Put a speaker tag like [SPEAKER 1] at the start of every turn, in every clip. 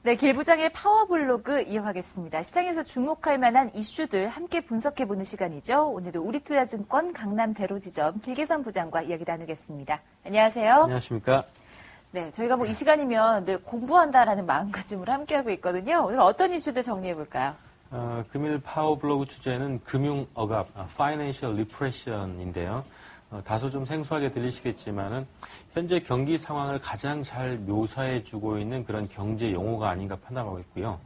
[SPEAKER 1] 네, 길부장의 파워블로그 이어가겠습니다. 시장에서 주목할 만한 이슈들 함께 분석해보는 시간이죠. 오늘도 우리투자증권 강남대로지점 길계선 부장과 이야기 나누겠습니다. 안녕하세요.
[SPEAKER 2] 안녕하십니까.
[SPEAKER 1] 네, 저희가 이 시간이면 늘 공부한다라는 마음가짐으로 함께하고 있거든요. 오늘 어떤 이슈들 정리해볼까요?
[SPEAKER 2] 금일 파워블로그 주제는 금융억압, Financial Repression인데요. 다소 좀 생소하게 들리시겠지만은 현재 경기 상황을 가장 잘 묘사해주고 있는 그런 경제 용어가 아닌가 판단하고 있고요.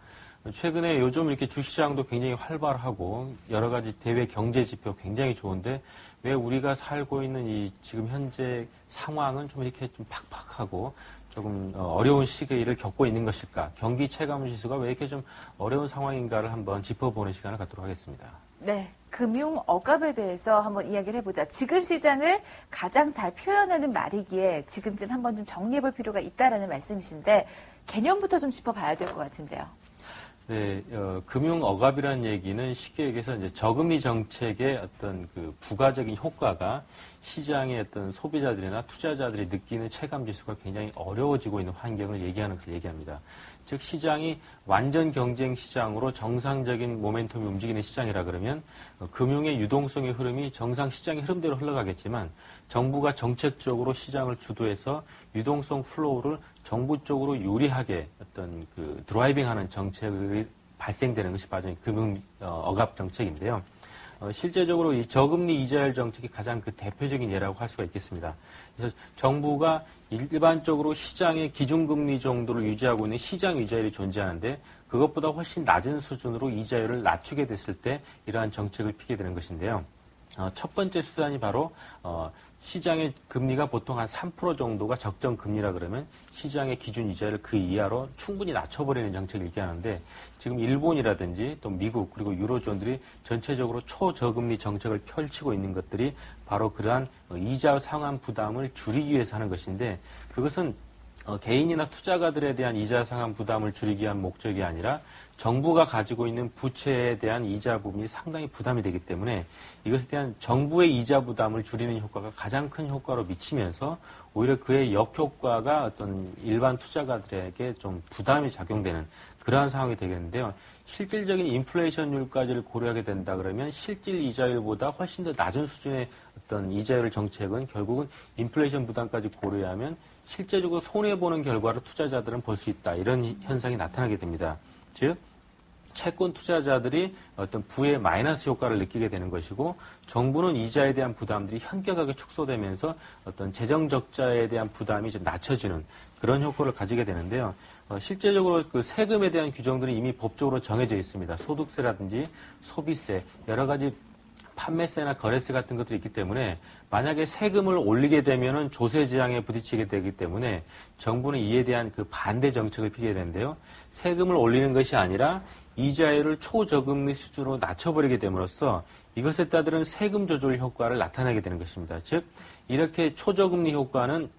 [SPEAKER 2] 최근에 요즘 이렇게 주시장도 굉장히 활발하고 여러 가지 대외 경제 지표 굉장히 좋은데 왜 우리가 살고 있는 이 지금 현재 상황은 좀 이렇게 좀 팍팍하고 조금 어려운 시기를 겪고 있는 것일까? 경기 체감 지수가 왜 이렇게 좀 어려운 상황인가를 한번 짚어보는 시간을 갖도록 하겠습니다.
[SPEAKER 1] 네, 금융 억압에 대해서 한번 이야기를 해보자. 지금 시장을 가장 잘 표현하는 말이기에 지금쯤 한번 좀 정리해볼 필요가 있다라는 말씀이신데 개념부터 좀 짚어봐야 될 것 같은데요.
[SPEAKER 2] 네, 금융 억압이라는 얘기는 쉽게 얘기해서 이제 저금리 정책의 어떤 그 부가적인 효과가 시장의 어떤 소비자들이나 투자자들이 느끼는 체감 지수가 굉장히 어려워지고 있는 환경을 얘기하는 것을 얘기합니다. 즉 시장이 완전 경쟁 시장으로 정상적인 모멘텀이 움직이는 시장이라 그러면 금융의 유동성의 흐름이 정상 시장의 흐름대로 흘러가겠지만 정부가 정책적으로 시장을 주도해서 유동성 플로우를 정부 쪽으로 유리하게 어떤 그 드라이빙하는 정책이 발생되는 것이 바로 금융 억압 정책인데요. 실제적으로 이 저금리 이자율 정책이 가장 그 대표적인 예라고 할 수가 있겠습니다. 그래서 정부가 일반적으로 시장의 기준금리 정도를 유지하고 있는 시장 이자율이 존재하는데 그것보다 훨씬 낮은 수준으로 이자율을 낮추게 됐을 때 이러한 정책을 피게 되는 것인데요. 첫 번째 수단이 바로 시장의 금리가 보통 한 3% 정도가 적정 금리라 그러면 시장의 기준 이자를 그 이하로 충분히 낮춰버리는 정책을 얘기하는데 지금 일본이라든지 또 미국 그리고 유로존들이 전체적으로 초저금리 정책을 펼치고 있는 것들이 바로 그러한 이자 상환 부담을 줄이기 위해서 하는 것인데 그것은 개인이나 투자가들에 대한 이자 상환 부담을 줄이기 위한 목적이 아니라 정부가 가지고 있는 부채에 대한 이자 부분이 상당히 부담이 되기 때문에 이것에 대한 정부의 이자 부담을 줄이는 효과가 가장 큰 효과로 미치면서 오히려 그의 역효과가 어떤 일반 투자가들에게 좀 부담이 작용되는 그러한 상황이 되겠는데요. 실질적인 인플레이션율까지를 고려하게 된다 그러면 실질 이자율보다 훨씬 더 낮은 수준의 어떤 이자율 정책은 결국은 인플레이션 부담까지 고려하면 실제적으로 손해보는 결과를 투자자들은 볼 수 있다. 이런 현상이 나타나게 됩니다. 즉 채권 투자자들이 어떤 부의 마이너스 효과를 느끼게 되는 것이고 정부는 이자에 대한 부담들이 현격하게 축소되면서 어떤 재정 적자에 대한 부담이 좀 낮춰지는 그런 효과를 가지게 되는데요. 실제적으로 그 세금에 대한 규정들은 이미 법적으로 정해져 있습니다. 소득세라든지 소비세 여러 가지 판매세나 거래세 같은 것들이 있기 때문에 만약에 세금을 올리게 되면은 조세 재앙에 부딪히게 되기 때문에 정부는 이에 대한 그 반대 정책을 피게 되는데요. 세금을 올리는 것이 아니라 이자율을 초저금리 수준으로 낮춰버리게 됨으로써 이것에 따른 세금 조절 효과를 나타내게 되는 것입니다. 즉 이렇게 초저금리 효과는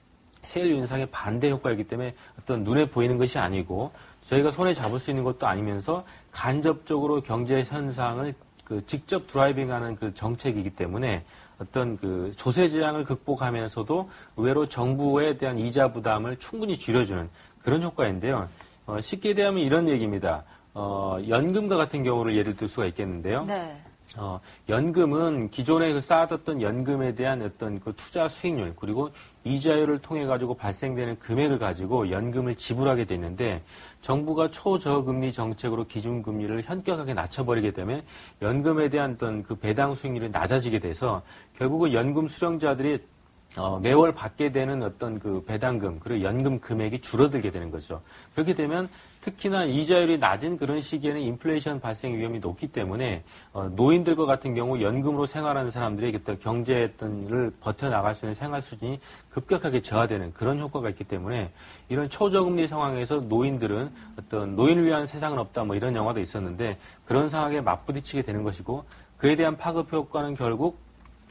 [SPEAKER 2] 세율 인상의 반대 효과이기 때문에 어떤 눈에 보이는 것이 아니고 저희가 손에 잡을 수 있는 것도 아니면서 간접적으로 경제 현상을 그 직접 드라이빙하는 그 정책이기 때문에 어떤 그 조세 재앙을 극복하면서도 의외로 정부에 대한 이자 부담을 충분히 줄여주는 그런 효과인데요. 쉽게 얘기하면 이런 얘기입니다. 연금과 같은 경우를 예를 들 수가 있겠는데요.
[SPEAKER 1] 네.
[SPEAKER 2] 연금은 기존에 그 쌓아뒀던 연금에 대한 어떤 그 투자 수익률 그리고 이자율을 통해 가지고 발생되는 금액을 가지고 연금을 지불하게 되는데 정부가 초저금리 정책으로 기준금리를 현격하게 낮춰버리게 되면 연금에 대한 어떤 그 배당 수익률이 낮아지게 돼서 결국은 연금 수령자들이 매월 받게 되는 어떤 그 배당금 그리고 연금 금액이 줄어들게 되는 거죠. 그렇게 되면 특히나 이자율이 낮은 그런 시기에는 인플레이션 발생 위험이 높기 때문에 노인들과 같은 경우 연금으로 생활하는 사람들이 경제를 버텨나갈 수 있는 생활 수준이 급격하게 저하되는 그런 효과가 있기 때문에 이런 초저금리 상황에서 노인들은 어떤 노인을 위한 세상은 없다 뭐 이런 영화도 있었는데 그런 상황에 맞부딪히게 되는 것이고 그에 대한 파급 효과는 결국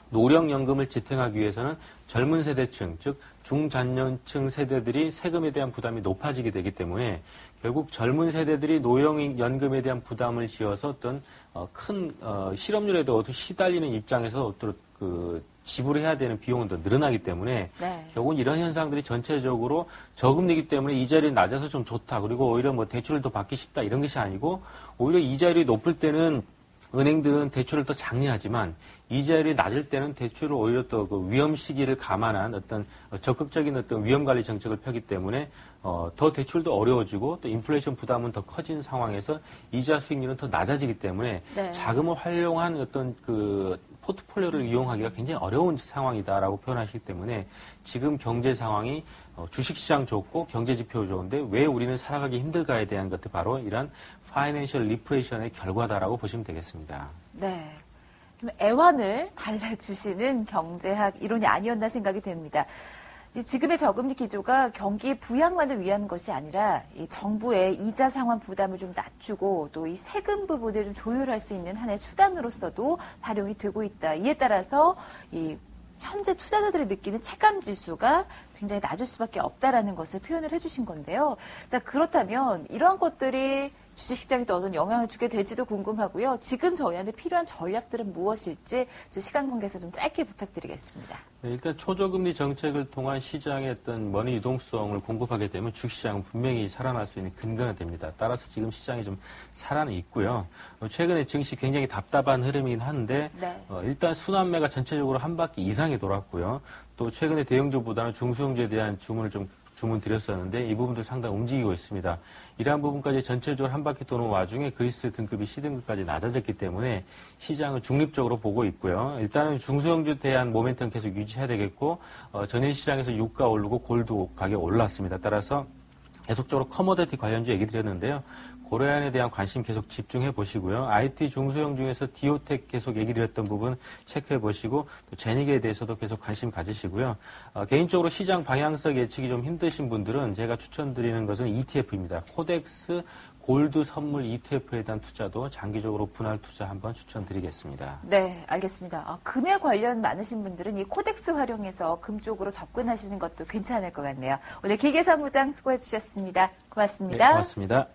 [SPEAKER 2] 노령연금을 지탱하기 위해서는 젊은 세대층, 즉 중장년층 세대들이 세금에 대한 부담이 높아지게 되기 때문에 결국 젊은 세대들이 노령연금에 대한 부담을 지어서 어떤 큰 실업률에도 시달리는 입장에서 지불해야 되는 비용은 더 늘어나기 때문에
[SPEAKER 1] 네.
[SPEAKER 2] 결국은 이런 현상들이 전체적으로 저금리이기 때문에 이자율이 낮아서 좀 좋다. 그리고 오히려 뭐 대출을 더 받기 쉽다. 이런 것이 아니고 오히려 이자율이 높을 때는 은행들은 대출을 더 장려하지만 이자율이 낮을 때는 대출을 오히려 또 그 위험 시기를 감안한 어떤 적극적인 어떤 위험 관리 정책을 펴기 때문에 더 대출도 어려워지고 또 인플레이션 부담은 더 커진 상황에서 이자 수익률은 더 낮아지기 때문에
[SPEAKER 1] 네.
[SPEAKER 2] 자금을 활용한 어떤 그 포트폴리오를 이용하기가 굉장히 어려운 상황이다라고 표현하시기 때문에 지금 경제 상황이 주식시장 좋고 경제 지표 좋은데 왜 우리는 살아가기 힘들까에 대한 것도 바로 이런 파이낸셜 리프레이션의 결과다라고 보시면 되겠습니다.
[SPEAKER 1] 네. 그럼 애환을 달래주시는 경제학 이론이 아니었나 생각이 됩니다. 지금의 저금리 기조가 경기 부양만을 위한 것이 아니라 이 정부의 이자 상환 부담을 좀 낮추고 또 이 세금 부분을 좀 조율할 수 있는 하나의 수단으로서도 활용이 되고 있다. 이에 따라서 이 현재 투자자들이 느끼는 체감 지수가 굉장히 낮을 수밖에 없다라는 것을 표현을 해주신 건데요. 자, 그렇다면 이러한 것들이 주식시장에 또 어떤 영향을 주게 될지도 궁금하고요. 지금 저희한테 필요한 전략들은 무엇일지 시간 관계에서 좀 짧게 부탁드리겠습니다.
[SPEAKER 2] 네, 일단 초저금리 정책을 통한 시장의 어떤 머니 유동성을 공급하게 되면 주식시장은 분명히 살아날 수 있는 근거가 됩니다. 따라서 지금 시장이 좀 살아는 있고요. 최근에 증시 굉장히 답답한 흐름이긴 한데
[SPEAKER 1] 네.
[SPEAKER 2] 일단 순환매가 전체적으로 한 바퀴 이상이 돌았고요. 또 최근에 대형주보다는 중소형주에 대한 주문 드렸었는데 이 부분도 상당히 움직이고 있습니다. 이러한 부분까지 전체적으로 한 바퀴 도는 와중에 그리스 등급이 C등급까지 낮아졌기 때문에 시장을 중립적으로 보고 있고요. 일단은 중소형주에 대한 모멘텀 계속 유지해야 되겠고 전일 시장에서 유가 오르고 골드 가격 올랐습니다. 따라서 계속적으로 커머디티 관련주 얘기 드렸는데요. 고려안에 대한 관심 계속 집중해 보시고요. IT 중소형 중에서 디오텍 계속 얘기 드렸던 부분 체크해 보시고 또 제닉에 대해서도 계속 관심 가지시고요. 개인적으로 시장 방향성 예측이 좀 힘드신 분들은 제가 추천드리는 것은 ETF입니다. 코덱스 골드 선물 ETF에 대한 투자도 장기적으로 분할 투자 한번 추천드리겠습니다.
[SPEAKER 1] 네, 알겠습니다. 금에 관련 많으신 분들은 이 코덱스 활용해서 금 쪽으로 접근하시는 것도 괜찮을 것 같네요. 오늘 기계사무장 수고해 주셨습니다. 고맙습니다.
[SPEAKER 2] 네, 고맙습니다.